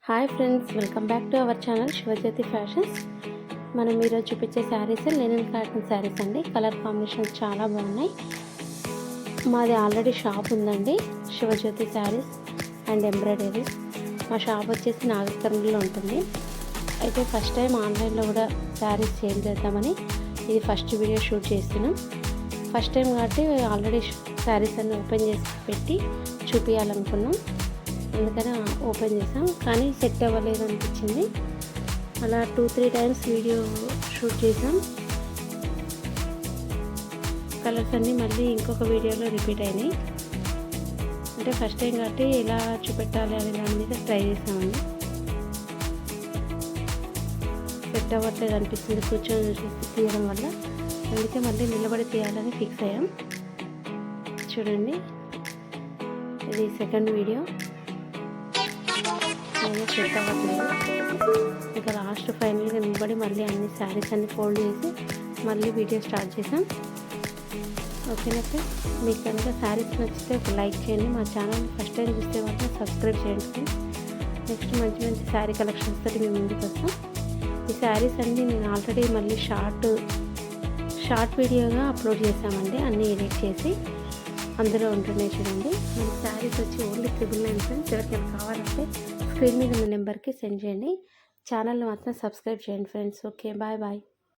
Hi friends, welcome back to our channel Sivajyothi fashions. మనం ఈరోజు చూపించే శారీస్ లెనిన్ కాటన్ శారీస్ అండి. కలర్ కాంబినేషన్ చాలా బాగున్నాయి. మాది ఆల్రెడీ షాప్ ఉందండి, శివజ్యోతి శారీస్ అండ్ ఎంబ్రాయిడరీస్. మా షాప్ వచ్చేసి నాగకర్ణంలో ఉంటుంది. అయితే ఫస్ట్ టైం ఆన్లైన్లో కూడా శారీస్ సేల్ చేద్దామని ఇది ఫస్ట్ వీడియో షూట్ చేస్తున్నాం. ఫస్ట్ టైం కాబట్టి ఆల్రెడీ శారీస్ అన్ని ఓపెన్ చేసి పెట్టి చూపించాలనుకున్నాం, అందుకని ఓపెన్ చేసాం. కానీ సెట్ అవ్వలేదు అనిపించింది. అలా 2-3 టైమ్స్ వీడియో షూట్ చేసాం. కలర్స్ అన్నీ మళ్ళీ ఇంకొక వీడియోలో రిపీట్ అయినాయి. అంటే ఫస్ట్ టైం కాబట్టి ఎలా చూపెట్టాలి అనే దాని మీద ట్రై చేసామండి. సెట్ అవ్వట్లేదు అనిపిస్తుంది కూర్చొని తీయడం వల్ల, అందుకే మళ్ళీ నిలబడి తీయాలని ఫిక్స్ అయ్యాం. చూడండి, ఇది సెకండ్ వీడియో. సెట్ అవ్వట్లేదు. ఇంకా లాస్ట్ ఫైనల్గా నిలబడి మళ్ళీ అన్ని శారీస్ అన్ని ఫోల్డ్ చేసి మళ్ళీ వీడియో స్టార్ట్ చేసాం. ఓకేనా ఫ్రెండ్స్, మీకు కనుక శారీస్ నచ్చితే ఒక లైక్ చేయండి. మా ఛానల్ ఫస్ట్ టైం చూస్తే మాత్రం సబ్స్క్రైబ్ చేయండి. నెక్స్ట్ మంచి మంచి శారీ కలెక్షన్స్ తోటి మేము ముందుకు వస్తాం. ఈ శారీస్ అన్నీ నేను ఆల్రెడీ మళ్ళీ షార్ట్ వీడియోగా అప్లోడ్ చేసామండి, అన్నీ ఎడిట్ చేసి అందులో ఉంటున్నాయి. చూడండి, మన శారీస్ వచ్చి ఓన్లీ 999 ఫ్రెండ్స్. ఎవరికైనా కావాలంటే స్క్రీన్ మీద ఉన్న నెంబర్కి సెండ్ చేయండి. ఛానల్ని మాత్రం సబ్స్క్రైబ్ చేయండి ఫ్రెండ్స్. Okay, bye bye.